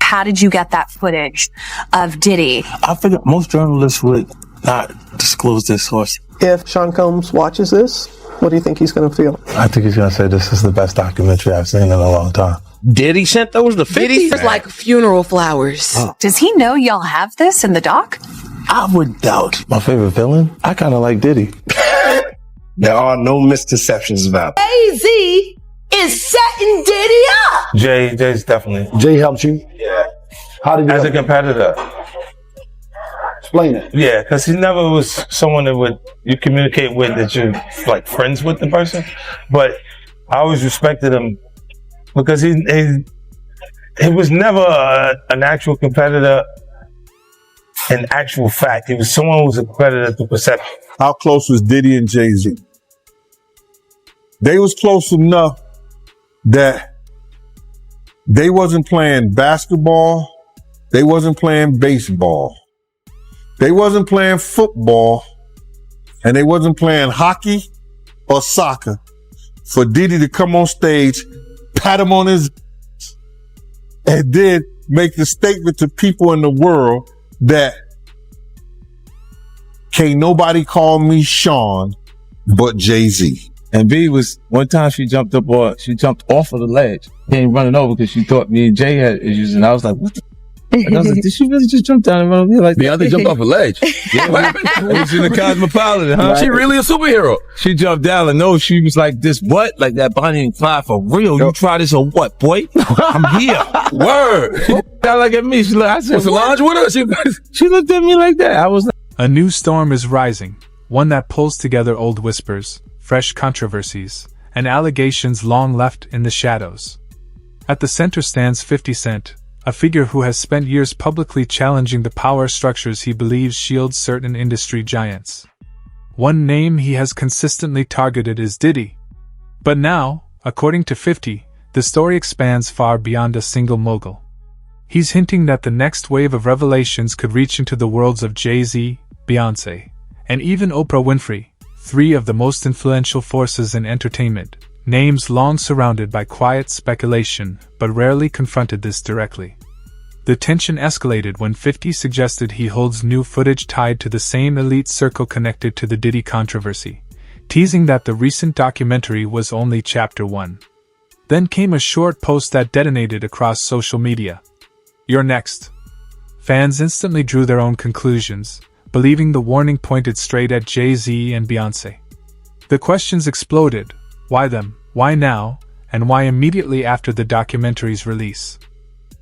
how did you get that footage of Diddy? I figured most journalists would not disclose their source. If Sean Combs watches this, what do you think he's going to feel? I think he's going to say this is the best documentary I've seen in a long time. Diddy sent those to 50? Diddy's like funeral flowers. Does he know y'all have this in the doc? I would doubt. My favorite villain? I kind of like Diddy. There are no misconceptions about it. Jay-Z is setting Diddy up. Jay's definitely. Jay helped you? Yeah. How did you As a help? competitor. Explain it. Yeah, because he never was someone that you communicate with, that you're like friends with the person. But I always respected him because he was never an actual competitor in actual fact. He was someone who was a competitor through perception. How close was Diddy and Jay-Z? They was close enough that they wasn't playing basketball. They wasn't playing baseball. They wasn't playing football. And they wasn't playing hockey or soccer for Diddy to come on stage, pat him on his and then make the statement to people in the world that can't nobody call me Sean but Jay-Z. And B was, one time she jumped off of the ledge. Came running over because she thought me and Jay had issues. And I was like, what the? And I was like, did she really just jump down and run over here like that? Beyonce jumped off a ledge. Yeah, what happened? It was in the Cosmopolitan, huh? She really a superhero. She jumped down and no, she was like, this what? Like that Bonnie and Clyde for real? You try this or what, boy? I'm here. Word. She looked at me. I said, Was Solange with her? She looked at me like that. I was like, A new storm is rising, one that pulls together old whispers, fresh controversies, and allegations long left in the shadows. At the center stands 50 Cent, a figure who has spent years publicly challenging the power structures he believes shield certain industry giants. One name he has consistently targeted is Diddy. But now, according to 50, the story expands far beyond a single mogul. He's hinting that the next wave of revelations could reach into the worlds of Jay-Z, Beyonce, and even Oprah Winfrey, three of the most influential forces in entertainment, names long surrounded by quiet speculation but rarely confronted this directly. The tension escalated when 50 suggested he holds new footage tied to the same elite circle connected to the Diddy controversy, teasing that the recent documentary was only Chapter 1. Then came a short post that detonated across social media. "You're next." Fans instantly drew their own conclusions, believing the warning pointed straight at Jay-Z and Beyonce. The questions exploded: why them, why now, and why immediately after the documentary's release?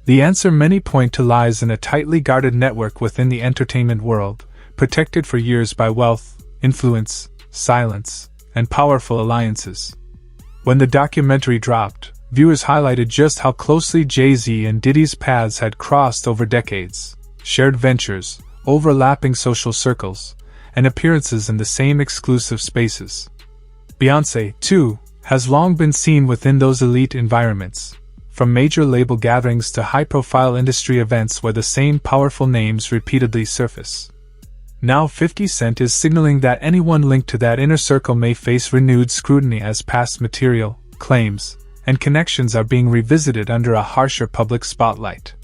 The answer many point to lies in a tightly guarded network within the entertainment world, protected for years by wealth, influence, silence, and powerful alliances. When the documentary dropped, viewers highlighted just how closely Jay-Z and Diddy's paths had crossed over decades, shared ventures, overlapping social circles, and appearances in the same exclusive spaces. Beyonce, too, has long been seen within those elite environments, from major label gatherings to high-profile industry events where the same powerful names repeatedly surface. Now 50 Cent is signaling that anyone linked to that inner circle may face renewed scrutiny as past material, claims, and connections are being revisited under a harsher public spotlight.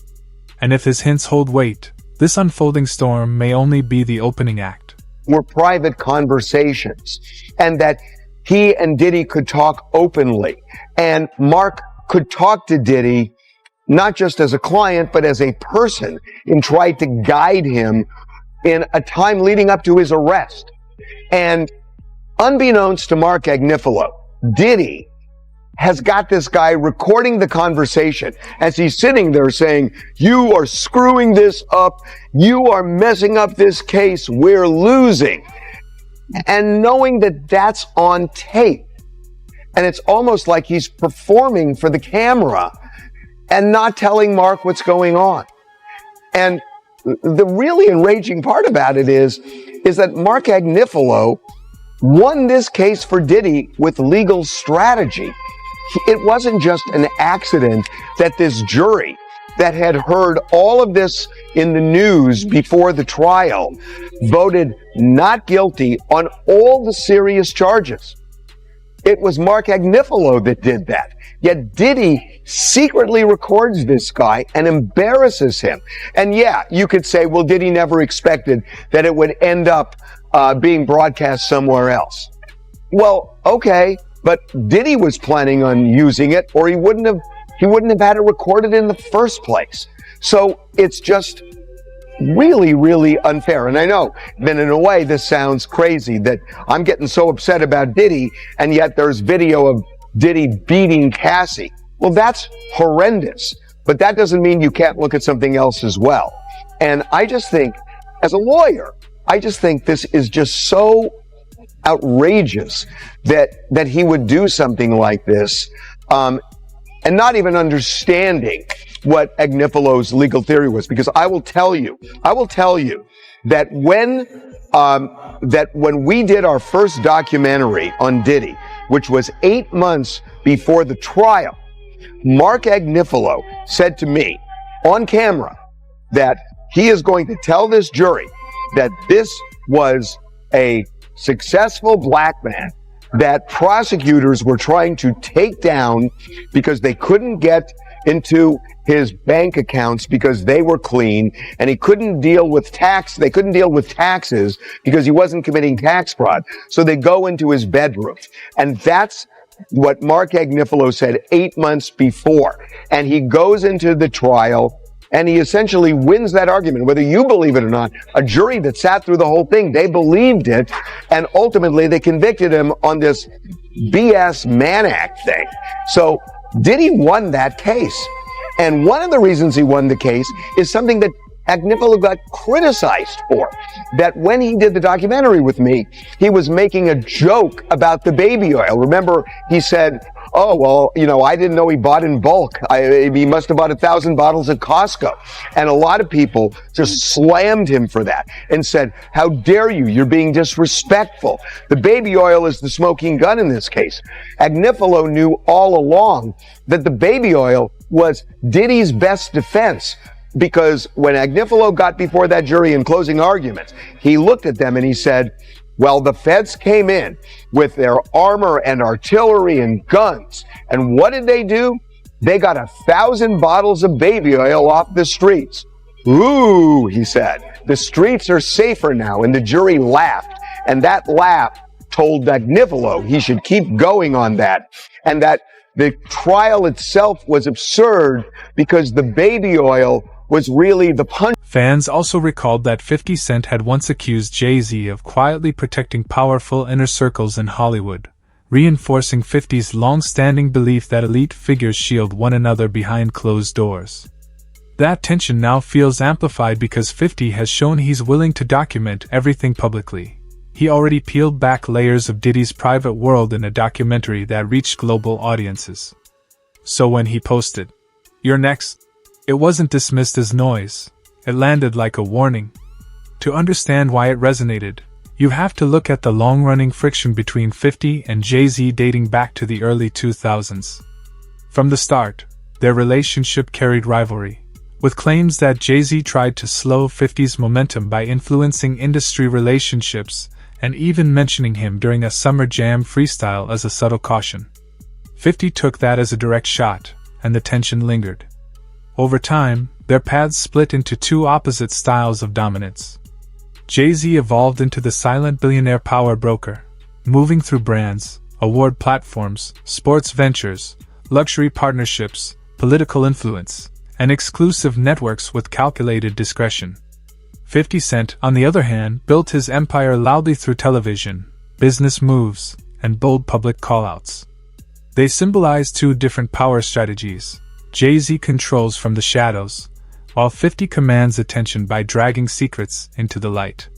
And if his hints hold weight, this unfolding storm may only be the opening act. Were private conversations, and that he and Diddy could talk openly, and Mark could talk to Diddy not just as a client but as a person, and tried to guide him in a time leading up to his arrest. And unbeknownst to Mark Agnifilo, Diddy has got this guy recording the conversation as he's sitting there saying, "You are screwing this up. You are messing up this case. We're losing." And knowing that that's on tape. And it's almost like he's performing for the camera and not telling Mark what's going on. And the really enraging part about it is that Mark Agnifilo won this case for Diddy with legal strategy. It wasn't just an accident that this jury that had heard all of this in the news before the trial voted not guilty on all the serious charges. It was Mark Agnifilo that did that. Yet Diddy secretly records this guy and embarrasses him. And yeah, you could say, well, Diddy never expected that it would end up being broadcast somewhere else. Well, okay, but Diddy was planning on using it, or he wouldn't have had it recorded in the first place. So it's just really, really unfair. And I know that in a way this sounds crazy, that I'm getting so upset about Diddy, and yet there's video of Diddy beating Cassie. Well, that's horrendous, but that doesn't mean you can't look at something else as well. And I just think, as a lawyer, I just think this is just so outrageous that he would do something like this, and not even understanding what Agnifalo's legal theory was. Because I will tell you that when we did our first documentary on Diddy, which was 8 months before the trial, Mark Agnifalo said to me on camera that he is going to tell this jury that this was a successful black man that prosecutors were trying to take down because they couldn't get into his bank accounts because they were clean, and he couldn't deal with they couldn't deal with taxes because he wasn't committing tax fraud. So they go into his bedroom. And that's what Mark Agnifalo said 8 months before. And he goes into the trial and he essentially wins that argument, whether you believe it or not. A jury that sat through the whole thing, they believed it, and ultimately they convicted him on this BS Mann Act thing. So Diddy won that case. And one of the reasons he won the case is something that Agnifalo got criticized for. That when he did the documentary with me, he was making a joke about the baby oil. Remember, he said, oh, well, I didn't know he bought in bulk. He must have bought 1,000 bottles at Costco. And a lot of people just slammed him for that and said, how dare you? You're being disrespectful. The baby oil is the smoking gun in this case. Agnifalo knew all along that the baby oil was Diddy's best defense, because when Agnifalo got before that jury in closing arguments, he looked at them and he said, well, the feds came in with their armor and artillery and guns. And what did they do? They got 1,000 bottles of baby oil off the streets. Ooh, he said, the streets are safer now. And the jury laughed. And that laugh told Agnifalo he should keep going on that. And that the trial itself was absurd because the baby oil was really the punch. Fans also recalled that 50 Cent had once accused Jay-Z of quietly protecting powerful inner circles in Hollywood, reinforcing 50's long-standing belief that elite figures shield one another behind closed doors. That tension now feels amplified because 50 has shown he's willing to document everything publicly. He already peeled back layers of Diddy's private world in a documentary that reached global audiences. So when he posted, "You're next," it wasn't dismissed as noise. It landed like a warning. To understand why it resonated, you have to look at the long-running friction between 50 and Jay-Z dating back to the early 2000s. From the start, their relationship carried rivalry, with claims that Jay-Z tried to slow 50's momentum by influencing industry relationships and even mentioning him during a Summer Jam freestyle as a subtle caution. 50 took that as a direct shot, and the tension lingered. Over time, their paths split into two opposite styles of dominance. Jay-Z evolved into the silent billionaire power broker, moving through brands, award platforms, sports ventures, luxury partnerships, political influence, and exclusive networks with calculated discretion. 50 Cent, on the other hand, built his empire loudly through television, business moves, and bold public callouts. They symbolize two different power strategies. Jay-Z controls from the shadows, while 50 commands attention by dragging secrets into the light.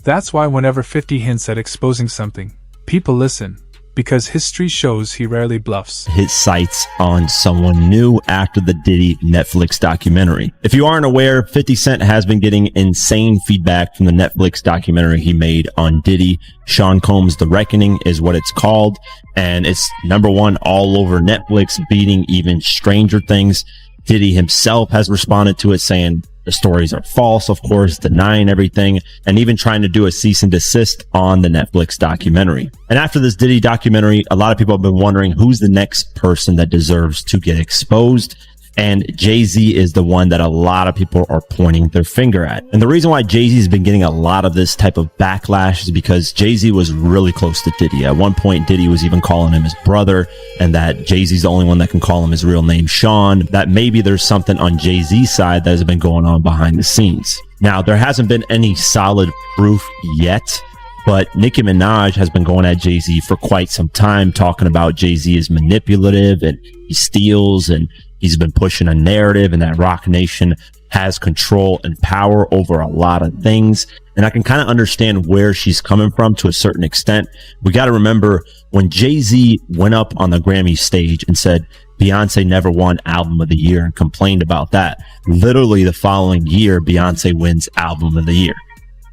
That's why whenever 50 hints at exposing something, people listen, because history shows he rarely bluffs. His sights on someone new after the Diddy Netflix documentary. If you aren't aware, 50 Cent has been getting insane feedback from the Netflix documentary he made on Diddy. Sean Combs' The Reckoning is what it's called, and it's #1 all over Netflix, beating even Stranger Things. Diddy himself has responded to it saying the stories are false, of course, denying everything, and even trying to do a cease and desist on the Netflix documentary. And after this Diddy documentary, a lot of people have been wondering who's the next person that deserves to get exposed. And Jay-Z is the one that a lot of people are pointing their finger at. And the reason why Jay-Z has been getting a lot of this type of backlash is because Jay-Z was really close to Diddy. At one point, Diddy was even calling him his brother, and that Jay-Z's the only one that can call him his real name, Sean. That maybe there's something on Jay-Z's side that has been going on behind the scenes. Now, there hasn't been any solid proof yet, but Nicki Minaj has been going at Jay-Z for quite some time, talking about Jay-Z is manipulative and he steals, and he's been pushing a narrative, and that Roc Nation has control and power over a lot of things. And I can kind of understand where she's coming from to a certain extent. We got to remember when Jay-Z went up on the Grammy stage and said Beyonce never won Album of the Year and complained about that, literally the following year, Beyonce wins Album of the Year,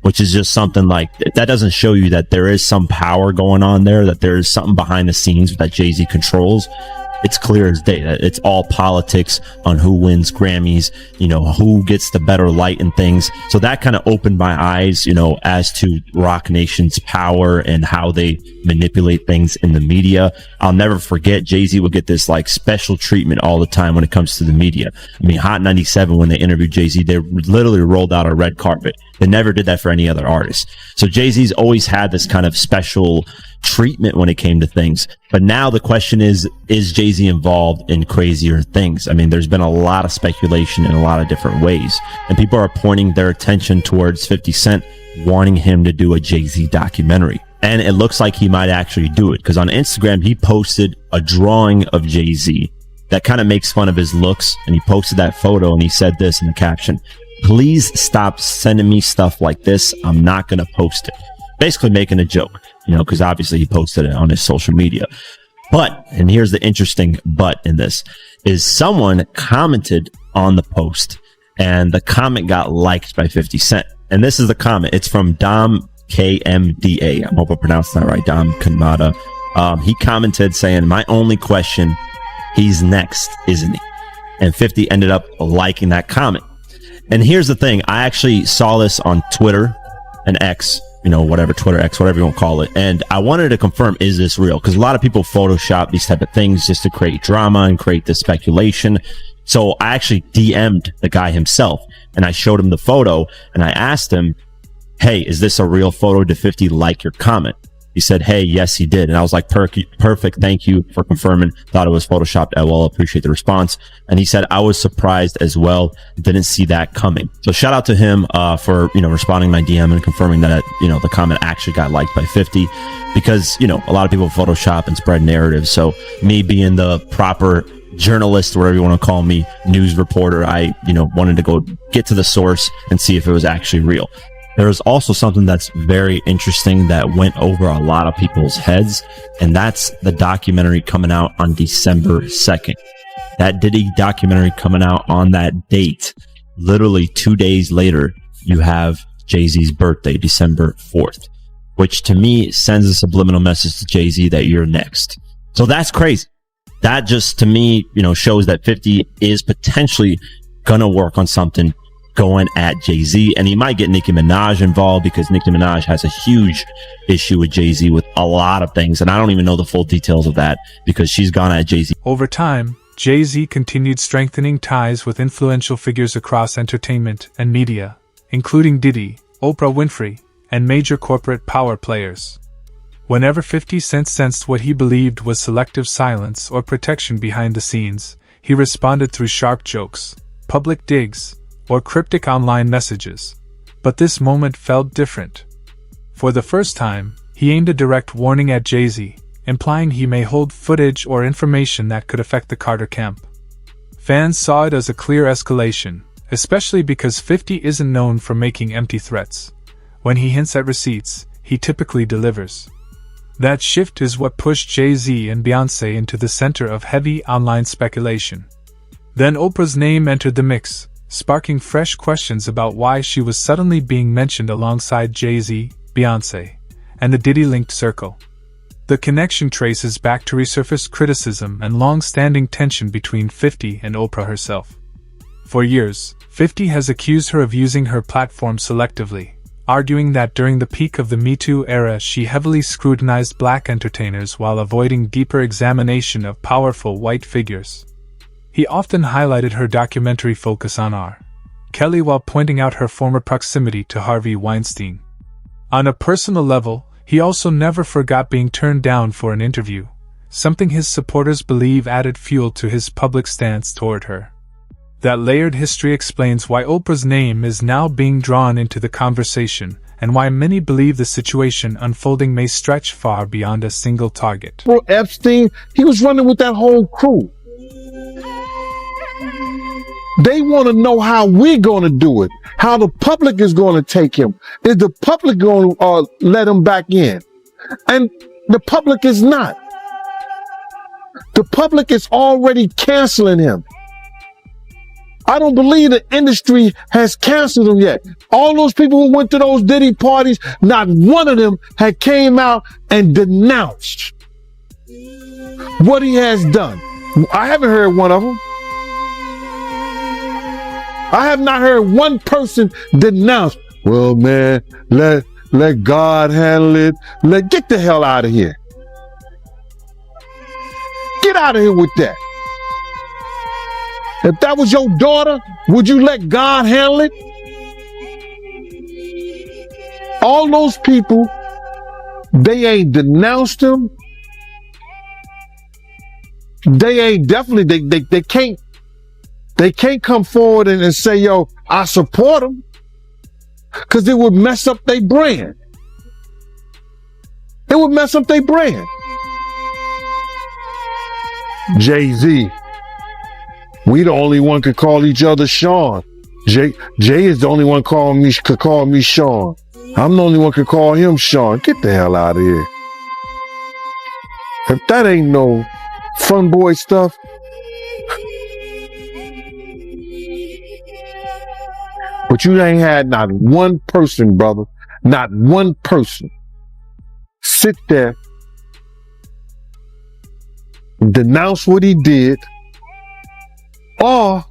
which is just something like that doesn't show you that there is some power going on there, that there is something behind the scenes that Jay-Z controls. It's clear as day that it's all politics on who wins Grammys, you know, who gets the better light and things. So that kind of opened my eyes, you know, as to Roc Nation's power and how they manipulate things in the media. I'll never forget Jay-Z would get this like special treatment all the time when it comes to the media. I mean, Hot 97, when they interviewed Jay-Z, they literally rolled out a red carpet. They never did that for any other artist. So Jay-Z's always had this kind of special treatment when it came to things. But now the question is Jay-Z involved in crazier things? I mean, there's been a lot of speculation in a lot of different ways, and people are pointing their attention towards 50 Cent wanting him to do a Jay-Z documentary. And it looks like he might actually do it, because on Instagram, he posted a drawing of Jay-Z that kind of makes fun of his looks. And he posted that photo and he said this in the caption: "Please stop sending me stuff like this. I'm not going to post it." Basically making a joke, you know, because obviously he posted it on his social media. But, and here's the interesting but in this, is someone commented on the post, and the comment got liked by 50 Cent. And this is the comment. It's from Dom KMDA. I hope I pronounced that right. Dom Kanmada. He commented saying, "My only question, he's next, isn't he?" And 50 ended up liking that comment. And here's the thing. I actually saw this on Twitter and X, you know, whatever, Twitter, X, whatever you want to call it. And I wanted to confirm, is this real? Because a lot of people Photoshop these type of things just to create drama and create this speculation. So I actually DM'd the guy himself, and I showed him the photo, and I asked him, "Hey, is this a real photo? Did 50 like your comment?" He said, "Hey, yes, he did." And I was like, perfect. Thank you for confirming. Thought it was Photoshopped. Well, appreciate the response. And he said, "I was surprised as well. Didn't see that coming." So shout out to him, for, you know, responding to my DM and confirming that, you know, the comment actually got liked by 50, because, you know, a lot of people Photoshop and spread narratives. So me being the proper journalist, whatever you want to call me, news reporter, I, you know, wanted to go get to the source and see if it was actually real. There is also something that's very interesting that went over a lot of people's heads, and that's the documentary coming out on December 2nd. That Diddy documentary coming out on that date. Literally 2 days later, you have Jay-Z's birthday, December 4th, which to me sends a subliminal message to Jay-Z that you're next. So that's crazy. That just, to me, you know, shows that 50 is potentially gonna work on something going at Jay-Z, and he might get Nicki Minaj involved, because Nicki Minaj has a huge issue with Jay-Z with a lot of things, and I don't even know the full details of that because she's gone at Jay-Z. Over time, Jay-Z continued strengthening ties with influential figures across entertainment and media, including Diddy, Oprah Winfrey, and major corporate power players. Whenever 50 Cent sensed what he believed was selective silence or protection behind the scenes, he responded through sharp jokes, public digs, or cryptic online messages. But this moment felt different. For the first time, he aimed a direct warning at Jay-Z, implying he may hold footage or information that could affect the Carter camp. Fans saw it as a clear escalation, especially because 50 isn't known for making empty threats. When he hints at receipts, he typically delivers. That shift is what pushed Jay-Z and Beyoncé into the center of heavy online speculation. Then Oprah's name entered the mix, sparking fresh questions about why she was suddenly being mentioned alongside Jay-Z, Beyoncé, and the Diddy-linked circle. The connection traces back to resurfaced criticism and long-standing tension between 50 and Oprah herself. For years, 50 has accused her of using her platform selectively, arguing that during the peak of the Me Too era she heavily scrutinized black entertainers while avoiding deeper examination of powerful white figures. He often highlighted her documentary focus on R. Kelly while pointing out her former proximity to Harvey Weinstein. On a personal level, he also never forgot being turned down for an interview, something his supporters believe added fuel to his public stance toward her. That layered history explains why Oprah's name is now being drawn into the conversation, and why many believe the situation unfolding may stretch far beyond a single target. Bro, Epstein, he was running with that whole crew. They want to know how we're going to do it, how the public is going to take him. Is the public going to let him back in? And the public is not. The public is already canceling him. I don't believe the industry has canceled him yet. All those people who went to those Diddy parties, not one of them had came out and denounced what he has done. I haven't heard one of them. I have not heard one person denounce, well, man, let God handle it. Get the hell out of here. Get out of here with that. If that was your daughter, would you let God handle it? All those people, they ain't denounced him. They ain't definitely, they can't come forward and say, yo, I support him. Cause it would mess up their brand. It would mess up their brand. Jay-Z. We the only one could call each other Sean. Jay is the only one could call me Sean. I'm the only one could call him Sean. Get the hell out of here. If that ain't no fun boy stuff. But you ain't had not one person, brother, not one person sit there, denounce what he did, or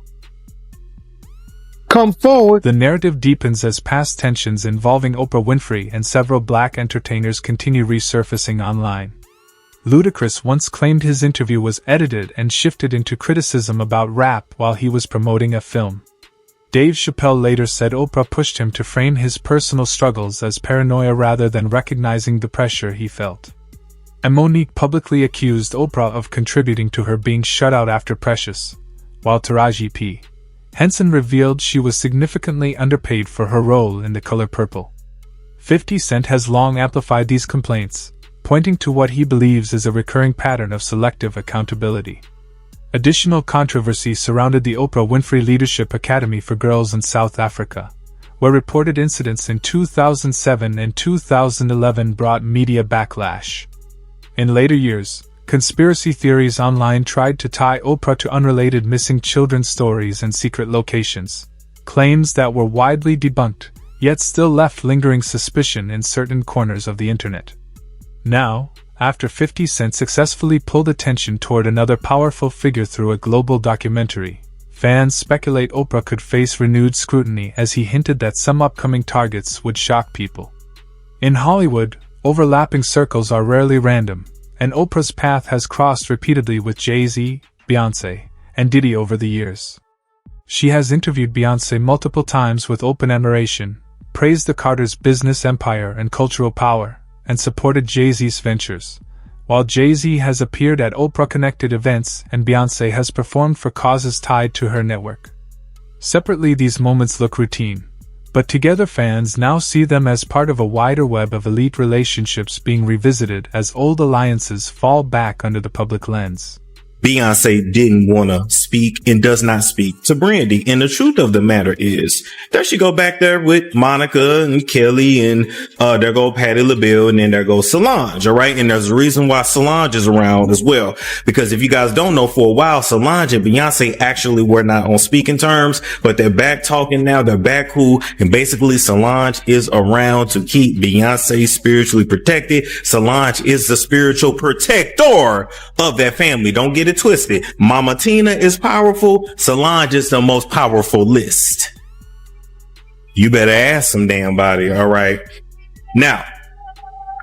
come forward. The narrative deepens as past tensions involving Oprah Winfrey and several black entertainers continue resurfacing online. Ludacris once claimed his interview was edited and shifted into criticism about rap while he was promoting a film. Dave Chappelle later said Oprah pushed him to frame his personal struggles as paranoia rather than recognizing the pressure he felt. And Monique publicly accused Oprah of contributing to her being shut out after Precious, while Taraji P. Henson revealed she was significantly underpaid for her role in The Color Purple. 50 Cent has long amplified these complaints, pointing to what he believes is a recurring pattern of selective accountability. Additional controversy surrounded the Oprah Winfrey Leadership Academy for Girls in South Africa, where reported incidents in 2007 and 2011 brought media backlash. In later years, conspiracy theories online tried to tie Oprah to unrelated missing children stories and secret locations, claims that were widely debunked, yet still left lingering suspicion in certain corners of the internet. Now, after 50 Cent successfully pulled attention toward another powerful figure through a global documentary, fans speculate Oprah could face renewed scrutiny as he hinted that some upcoming targets would shock people. In Hollywood, overlapping circles are rarely random, and Oprah's path has crossed repeatedly with Jay-Z, Beyonce, and Diddy over the years. She has interviewed Beyonce multiple times with open admiration, praised the Carters' business empire and cultural power, and supported Jay-Z's ventures, while Jay-Z has appeared at Oprah-connected events and Beyonce has performed for causes tied to her network. Separately, these moments look routine, but together fans now see them as part of a wider web of elite relationships being revisited as old alliances fall back under the public lens. Beyonce didn't want to speak and does not speak to Brandy. And the truth of the matter is that she go back there with Monica and Kelly and there go Patti LaBelle and then there goes Solange. All right. And there's a reason why Solange is around as well, because if you guys don't know, for a while, Solange and Beyonce actually were not on speaking terms, but they're back talking now. They're back cool. And basically Solange is around to keep Beyonce spiritually protected. Solange is the spiritual protector of that family. Don't get it twisted. Mama Tina is powerful. Solange is the most powerful list. You better ask some damn body. All right. Now,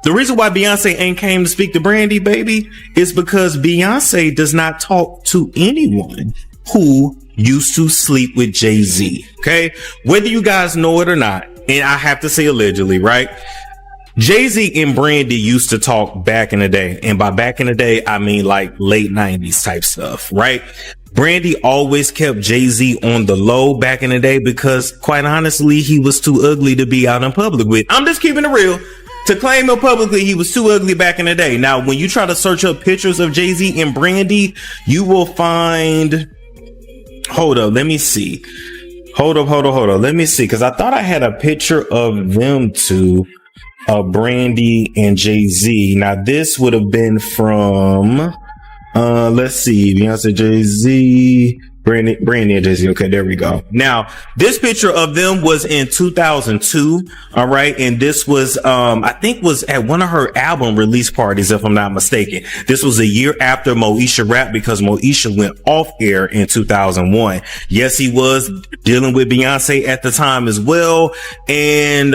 the reason why Beyonce ain't came to speak to Brandy, baby, is because Beyonce does not talk to anyone who used to sleep with Jay-Z. Okay. Whether you guys know it or not, and I have to say allegedly, right? Jay-Z and Brandy used to talk back in the day. And by back in the day, I mean like late 90s type stuff, right? Brandy always kept Jay-Z on the low back in the day because quite honestly, he was too ugly to be out in public with. I'm just keeping it real. To claim him publicly, he was too ugly back in the day. Now, when you try to search up pictures of Jay-Z and Brandy, you will find... Hold up, let me see. Hold up. Let me see, because I thought I had a picture of them two. Brandy and Jay-Z. Now this would have been from let's see, Beyonce, Jay-Z, Brandy and Jay-Z. Okay, there we go. Now this picture of them was in 2002. All right, and this was I think was at one of her album release parties, if I'm not mistaken. This was a year after Moesha rap, because Moesha went off air in 2001. Yes, he was dealing with Beyonce at the time as well, and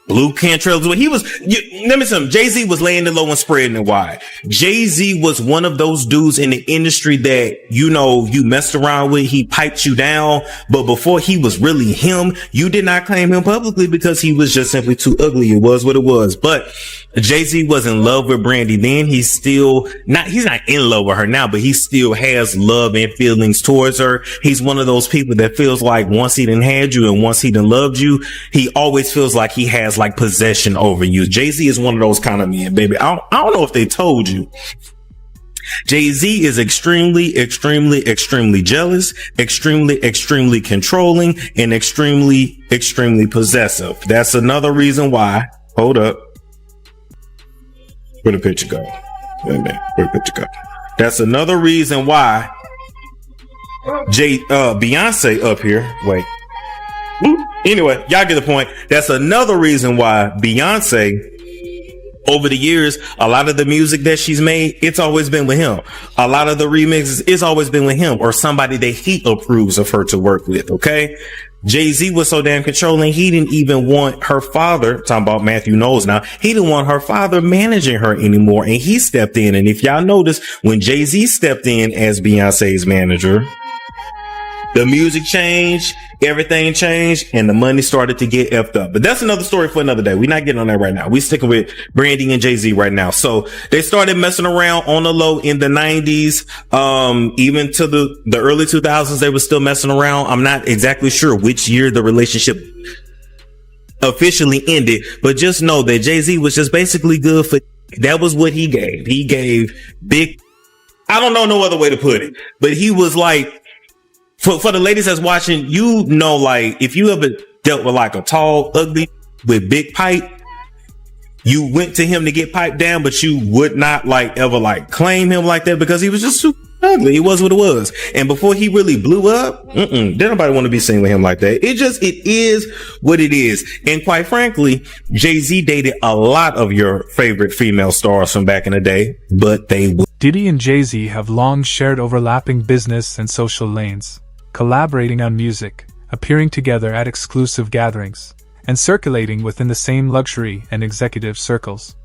Blue Cantrell. He was, let me tell you, Jay-Z was laying it low and spreading it wide. Jay-Z was one of those dudes in the industry that, you know, you messed around with. He piped you down. But before he was really him, you did not claim him publicly because he was just simply too ugly. It was what it was. But Jay-Z was in love with Brandy then. He's not in love with her now, but he still has love and feelings towards her. He's one of those people that feels like once he done had you and once he done loved you, he always feels like he has like possession over you. Jay-Z is one of those kind of men, baby. I don't know if they told you. Jay-Z is extremely jealous, extremely controlling, and extremely possessive. That's another reason why. Hold up. Where'd the picture go? Wait a minute. Where'd the picture go? That's another reason why Beyonce up here. Wait. Anyway, y'all get the point. That's another reason why Beyonce, over the years, a lot of the music that she's made, it's always been with him. A lot of the remixes, it's always been with him or somebody that he approves of her to work with. Okay. Jay-Z was so damn controlling. He didn't even want her father, talking about Matthew Knowles now, he didn't want her father managing her anymore. And he stepped in. And if y'all notice, when Jay-Z stepped in as Beyonce's manager, the music changed, everything changed, and the money started to get effed up. But that's another story for another day. We're not getting on that right now. We sticking with Brandy and Jay-Z right now. So they started messing around on the low in the 90s. Even to the early 2000s, they were still messing around. I'm not exactly sure which year the relationship officially ended, but just know that Jay-Z was just basically good for, that was what he gave. He gave big, I don't know no other way to put it, but he was like, for the ladies that's watching, you know, like if you ever dealt with like a tall, ugly with big pipe, you went to him to get piped down, but you would not like ever like claim him like that because he was just super ugly. It was what it was. And before he really blew up, didn't nobody want to be seen with him like that. It is what it is. And quite frankly, Jay-Z dated a lot of your favorite female stars from back in the day, but they would. Diddy and Jay-Z have long shared overlapping business and social lanes, collaborating on music, appearing together at exclusive gatherings, and circulating within the same luxury and executive circles.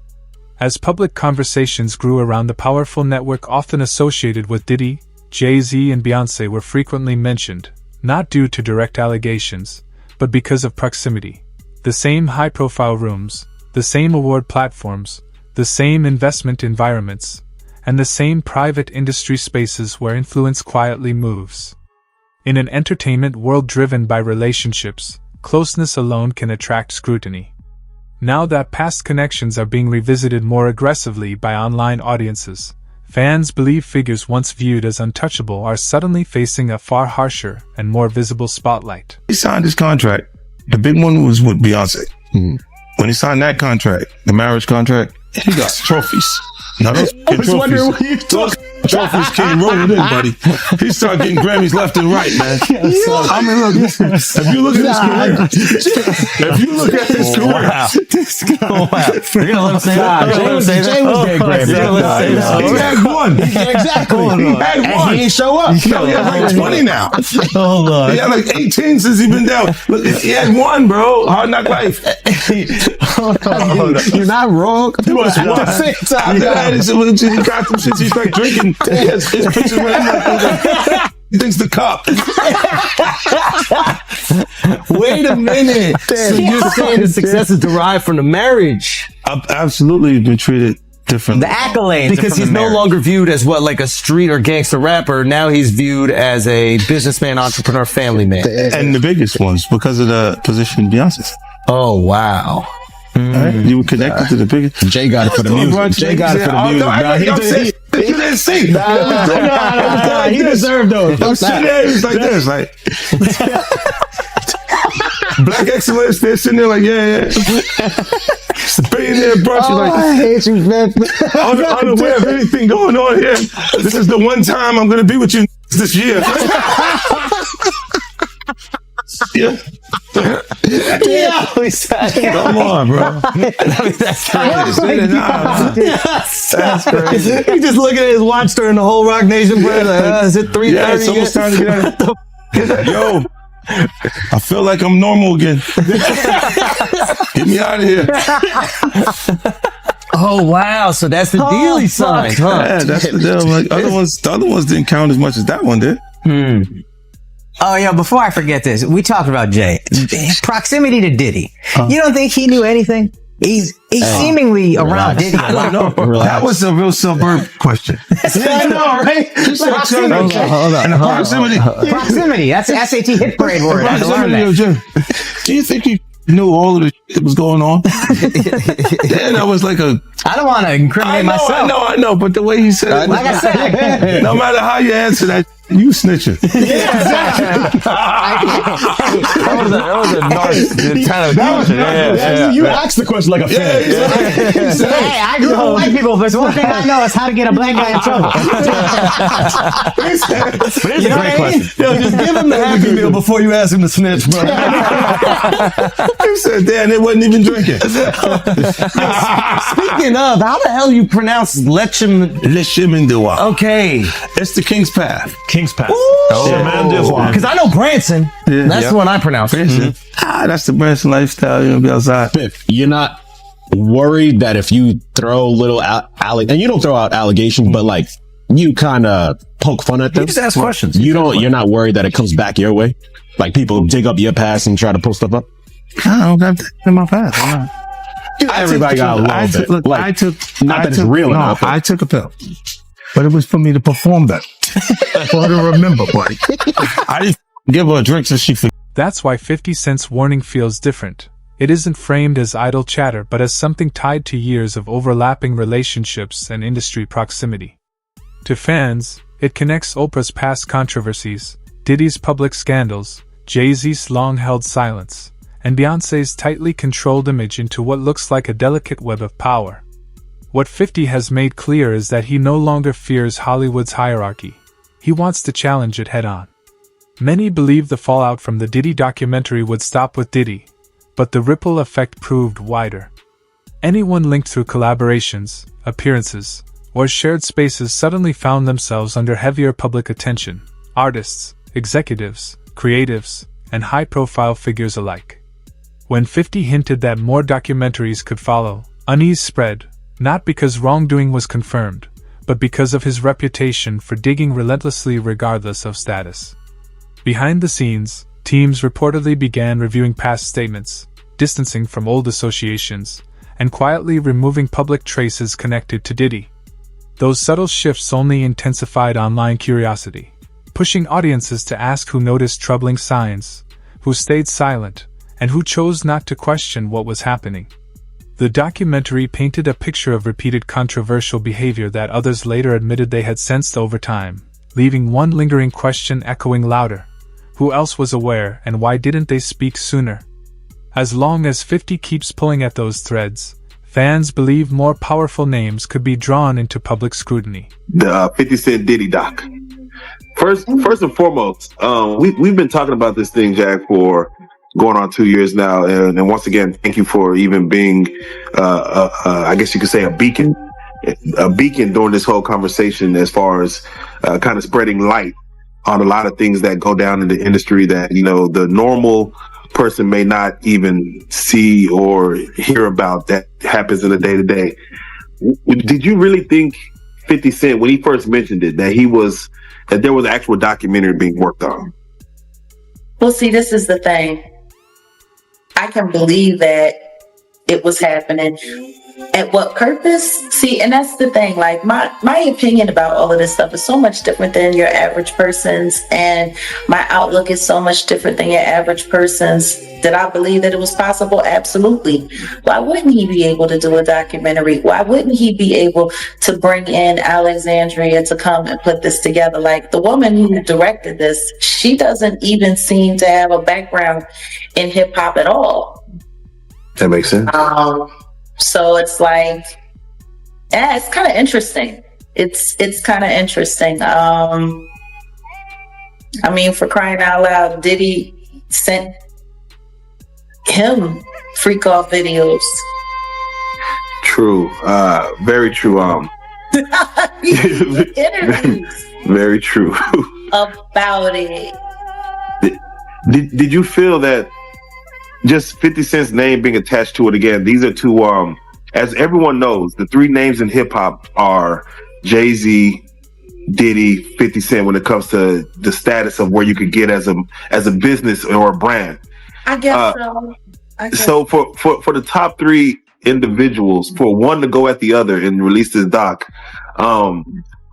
As public conversations grew around the powerful network often associated with Diddy, Jay-Z and Beyoncé were frequently mentioned, not due to direct allegations, but because of proximity. The same high-profile rooms, the same award platforms, the same investment environments, and the same private industry spaces where influence quietly moves. In an entertainment world driven by relationships, closeness alone can attract scrutiny. Now that past connections are being revisited more aggressively by online audiences, fans believe figures once viewed as untouchable are suddenly facing a far harsher and more visible spotlight. He signed his contract. The big one was with Beyonce. Mm-hmm. When he signed that contract, the marriage contract, he got trophies. Now those trophies, trophies came rolling in, buddy. He started getting Grammys left and right, man. I mean, look, if you look at his career, This guy. You're gonna let him say that? Jay was getting Grammys. he had one. Exactly. He had And one. he ain't show up. No, he has like 20 now. Hold on. He had like 18 since he been down. Look, he had one, bro. Hard Knock Life. You're not wrong. At the same time. He got some shit. He's like drinking. His pictures with him. He thinks the cup. Wait a minute. So you're saying the success is derived from the marriage? I've absolutely been treated differently. The accolades. Because he's no longer viewed as what, like a street or gangster rapper. Now he's viewed as a businessman, entrepreneur, family man. And the biggest ones because of the position Beyonce's. Oh, wow. Right? You were connected to the biggest. Jay got it for the music. Jay got it for the music. You didn't see. Nah, he deserved those. I'm sitting there, it's like this, like Black excellence. They're sitting there like, yeah. It's a billionaire brunch. Oh, Like, I hate you, man. unaware of anything going on here. This is the one time I'm going to be with you this year. Yeah. Come on, bro. That's crazy. That's crazy. He just looking at his watch during the whole Rock Nation break. Like, is it 3:30? Yeah, it's almost time to get out. Yo, I feel like I'm normal again. Get me out of here. Oh wow! So that's the deal he signed, huh? Yeah, that's the deal. Like the other ones didn't count as much as that one did. Oh, yeah, before I forget this, we talked about Jay. Proximity to Diddy. You don't think he knew anything? He's seemingly around Diddy. I don't know. That was a real suburb question. Yeah, I know, right? Proximity. Proximity. Proximity. That's the SAT hit parade word. I had to learn that. Do you think he knew all of the shit that was going on? Yeah, that was like a... I don't want to incriminate myself. I know, but the way he said it... Like I said. No matter how you answer that, you snitching. Yeah, exactly. That was a nice kind of question. You asked the question like a fan. Hey, I grew up with white people, but one thing I know is how to get a black guy in trouble. But it's a great question. Yo, just give him the Happy Meal before you ask him to snitch, bro. He said, damn, they wasn't even drinking. Speaking of, how the hell you pronounce Lechimendois. Okay. It's the King's Path. King's Path. Because I know Branson. Yeah. That's the one I pronounce. That's the Branson lifestyle. You're gonna be outside. You're not worried that if you throw little and you don't throw out allegations, but like you kind of poke fun at them. You just ask questions. You're not worried that it comes back your way. Like people dig up your past and try to pull stuff up. I don't got that in my past. Everybody got a little bit. Look, like, I took. Not that it's real enough. I took a pill, but it was for me to perform better. For her to remember, buddy. I didn't give her a drink so she forgot. That's why 50 Cent's warning feels different. It isn't framed as idle chatter but as something tied to years of overlapping relationships and industry proximity. To fans, it connects Oprah's past controversies, Diddy's public scandals, Jay-Z's long-held silence, and Beyoncé's tightly controlled image into what looks like a delicate web of power. What 50 has made clear is that he no longer fears Hollywood's hierarchy. He wants to challenge it head-on. Many believed the fallout from the Diddy documentary would stop with Diddy, but the ripple effect proved wider. Anyone linked through collaborations, appearances, or shared spaces suddenly found themselves under heavier public attention. Artists, executives, creatives, and high-profile figures alike. When 50 hinted that more documentaries could follow, unease spread, not because wrongdoing was confirmed, but because of his reputation for digging relentlessly regardless of status. Behind the scenes, teams reportedly began reviewing past statements, distancing from old associations, and quietly removing public traces connected to Diddy. Those subtle shifts only intensified online curiosity, pushing audiences to ask who noticed troubling signs, who stayed silent, and who chose not to question what was happening. The documentary painted a picture of repeated controversial behavior that others later admitted they had sensed over time, leaving one lingering question echoing louder. Who else was aware, and why didn't they speak sooner? As long as 50 keeps pulling at those threads, fans believe more powerful names could be drawn into public scrutiny. The 50 Cent Diddy doc. First and foremost, we've been talking about this thing, Jack, for going on 2 years now. And once again, thank you for even being, I guess you could say a beacon during this whole conversation, as far as kind of spreading light on a lot of things that go down in the industry that, you know, the normal person may not even see or hear about, that happens in the day to day. Did you really think 50 Cent, when he first mentioned it, that there was an actual documentary being worked on? Well, see, this is the thing. I can believe that it was happening. At what purpose? See, and that's the thing. Like, my opinion about all of this stuff is so much different than your average person's, and my outlook is so much different than your average person's. Did I believe that it was possible? Absolutely. Why wouldn't he be able to do a documentary? Why wouldn't he be able to bring in Alexandria to come and put this together? Like, the woman who directed this, she doesn't even seem to have a background in hip hop at all. That makes sense. So it's like, yeah, it's kind of interesting. It's kind of interesting. I mean, for crying out loud, Diddy sent him freak off videos. True. Very true. Interviews Very true. about it. Did you feel that just 50 Cent's name being attached to it again? These are two, as everyone knows, the three names in hip hop are Jay-Z, Diddy, 50 Cent, when it comes to the status of where you could get as a business or a brand. I guess So so. for the top three individuals, for one to go at the other and release this doc, I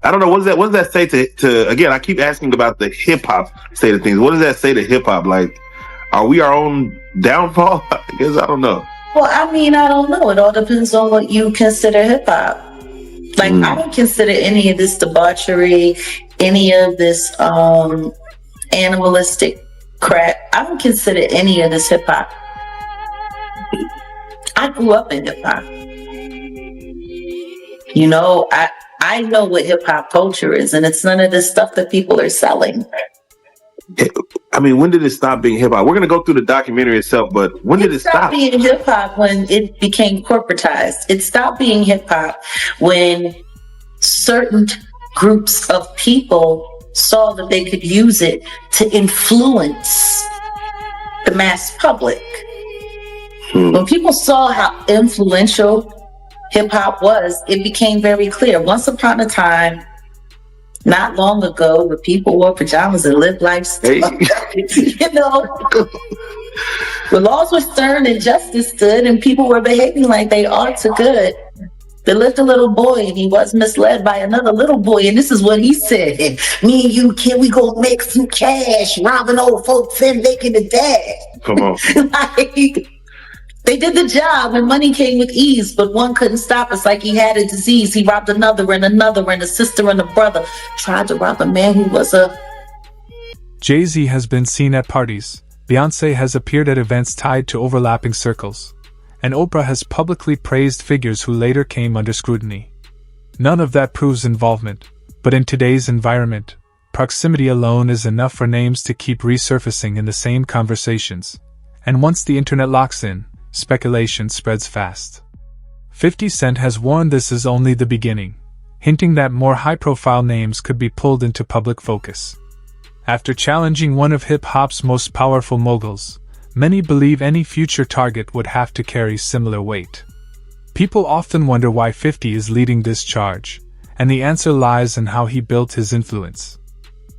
don't know, what does that say to again, I keep asking about the hip hop state of things. What does that say to hip hop? Like, are we our own downfall? I guess I don't know. Well, I mean, I don't know. It all depends on what you consider hip hop. Like, I don't consider any of this debauchery, any of this animalistic crap. I don't consider any of this hip hop. I grew up in hip hop. You know, I know what hip hop culture is, and it's none of this stuff that people are selling. I mean, when did it stop being hip hop? We're going to go through the documentary itself, but when did it stop? It stopped being hip hop when it became corporatized. It stopped being hip hop when certain groups of people saw that they could use it to influence the mass public. When people saw how influential hip hop was, it became very clear. Once upon a time, not long ago, where people wore pajamas and lived life, you know, when laws were stern and justice stood and people were behaving like they ought to good, there lived a little boy and he was misled by another little boy, and this is what he said: "Me and you, kid, we go make some cash, robbing old folks and making a dash." Come on. Like, they did the job and money came with ease, but one couldn't stop us like he had a disease. He robbed another and another, and a sister and a brother tried to rob a man who was a... Jay-Z has been seen at parties, Beyonce has appeared at events tied to overlapping circles, and Oprah has publicly praised figures who later came under scrutiny. None of that proves involvement, but in today's environment, proximity alone is enough for names to keep resurfacing in the same conversations. And once the internet locks in, speculation spreads fast. 50 Cent has warned this is only the beginning, hinting that more high-profile names could be pulled into public focus. After challenging one of hip-hop's most powerful moguls, many believe any future target would have to carry similar weight. People often wonder why 50 is leading this charge, and the answer lies in how he built his influence.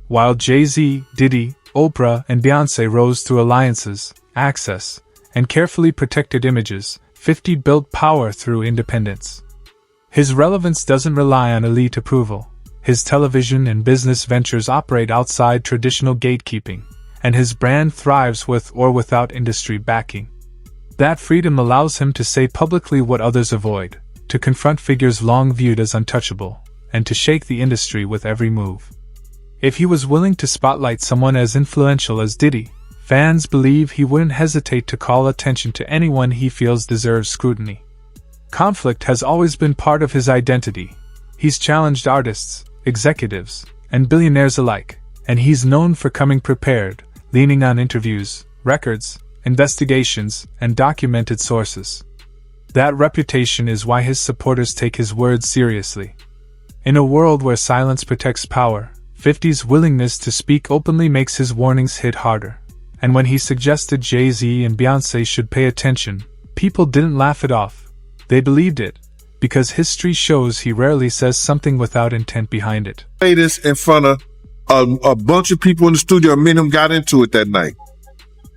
While Jay-Z, Diddy, Oprah, and Beyonce rose through alliances, access, and carefully protected images, 50 built power through independence. His relevance doesn't rely on elite approval. His television and business ventures operate outside traditional gatekeeping, and his brand thrives with or without industry backing. That freedom allows him to say publicly what others avoid, to confront figures long viewed as untouchable, and to shake the industry with every move. If he was willing to spotlight someone as influential as Diddy, fans believe he wouldn't hesitate to call attention to anyone he feels deserves scrutiny. Conflict has always been part of his identity. He's challenged artists, executives, and billionaires alike, and he's known for coming prepared, leaning on interviews, records, investigations, and documented sources. That reputation is why his supporters take his words seriously. In a world where silence protects power, 50's willingness to speak openly makes his warnings hit harder. And when he suggested Jay-Z and Beyoncé should pay attention, people didn't laugh it off. They believed it, because history shows he rarely says something without intent behind it. Say this in front of a bunch of people in the studio. Me and him got into it that night.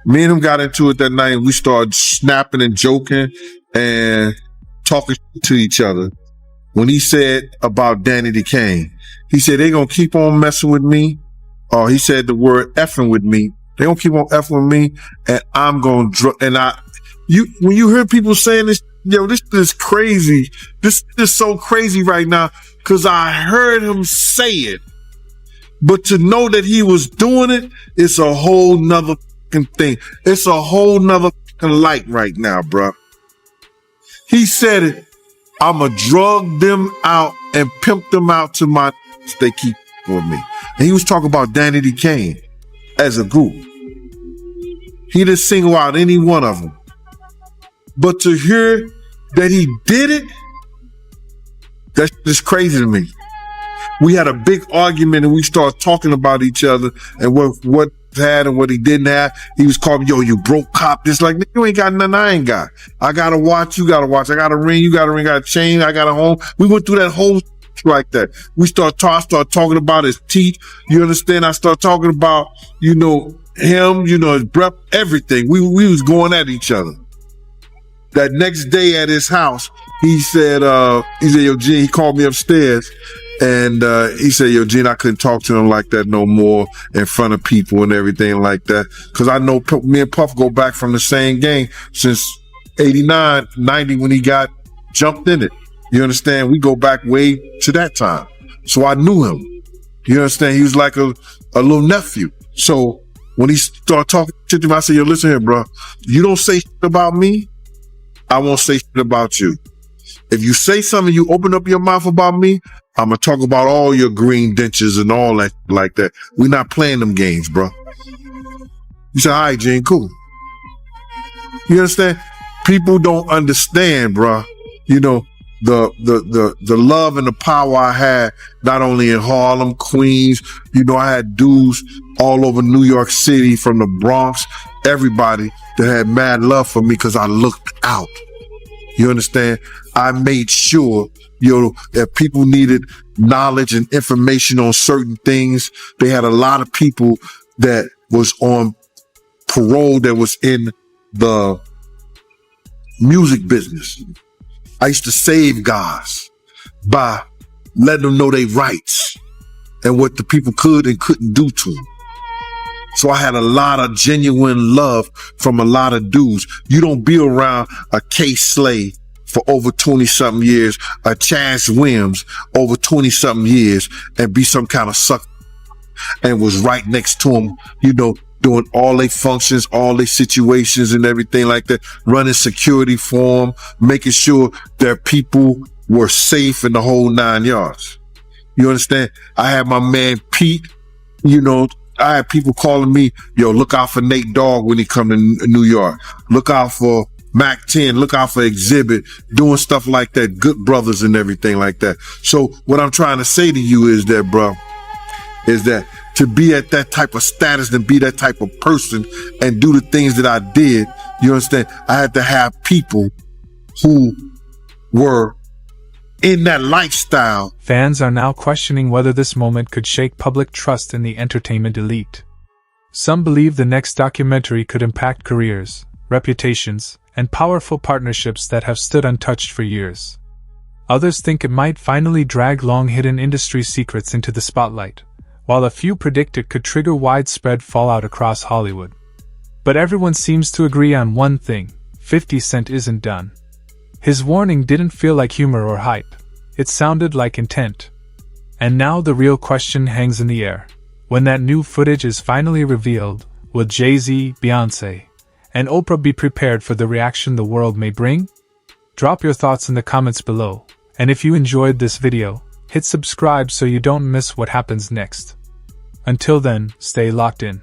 And we started snapping and joking and talking to each other. When he said about Danny the Kane, he said, they gonna keep on messing with me. Or he said the word effing with me. They gonna keep on effing with me, and I'm gonna when you hear people saying this, this is crazy. This is so crazy right now, because I heard him say it. But to know that he was doing it, it's a whole nother thing. It's a whole nother light right now, bro. He said it. I'ma drug them out and pimp them out to my they keep with me. And he was talking about Danny the Kane as a group. He didn't single out any one of them. But to hear that he did it, that's just crazy to me. We had a big argument and we started talking about each other and what had and what he didn't have. He was calling me, yo, you broke cop. Just like, you ain't got nothing I ain't got. I got a watch, you got a watch. I got a ring, you got a ring, I got a chain, I got a home. We went through that whole like that. We start talking about his teeth. You understand? I start talking about, him, his breath, everything. We was going at each other. That next day at his house, he said, yo, Gene, he called me upstairs and he said, yo, Gene, I couldn't talk to him like that no more in front of people and everything like that. Cause I know me and Puff go back from the same gang since 89, 90 when he got jumped in it. You understand? We go back way to that time. So I knew him. You understand? He was like a little nephew. So when he started talking to him, I said, yo, listen here, bro. You don't say shit about me, I won't say shit about you. If you say something, you open up your mouth about me, I'm going to talk about all your green dentures and all that like that. We're not playing them games, bro. You said, all right, Gene, cool. You understand? People don't understand, bro. The love and the power I had, not only in Harlem, Queens, I had dudes all over New York City, from the Bronx, everybody that had mad love for me because I looked out. You understand? I made sure, that people needed knowledge and information on certain things. They had a lot of people that was on parole that was in the music business. I used to save guys by letting them know their rights and what the people could and couldn't do to them. So I had a lot of genuine love from a lot of dudes. You don't be around a K. Slay for over 20-something years, a Chaz Williams over 20-something years, and be some kind of sucker and was right next to him, doing all their functions, all their situations and everything like that, running security for them, making sure their people were safe in the whole 9 yards. You understand? I had my man Pete, I had people calling me, yo, look out for Nate Dogg when he come to New York. Look out for Mac 10, look out for Exhibit, doing stuff like that, Good Brothers and everything like that. So what I'm trying to say to you is that, bro, is that to be at that type of status and be that type of person and do the things that I did, you understand? I had to have people who were in that lifestyle. Fans are now questioning whether this moment could shake public trust in the entertainment elite. Some believe the next documentary could impact careers, reputations, and powerful partnerships that have stood untouched for years. Others think it might finally drag long-hidden industry secrets into the spotlight, while a few predict it could trigger widespread fallout across Hollywood. But everyone seems to agree on one thing: 50 Cent isn't done. His warning didn't feel like humor or hype. It sounded like intent. And now the real question hangs in the air. When that new footage is finally revealed, will Jay-Z, Beyoncé, and Oprah be prepared for the reaction the world may bring? Drop your thoughts in the comments below, and if you enjoyed this video, hit subscribe so you don't miss what happens next. Until then, stay locked in.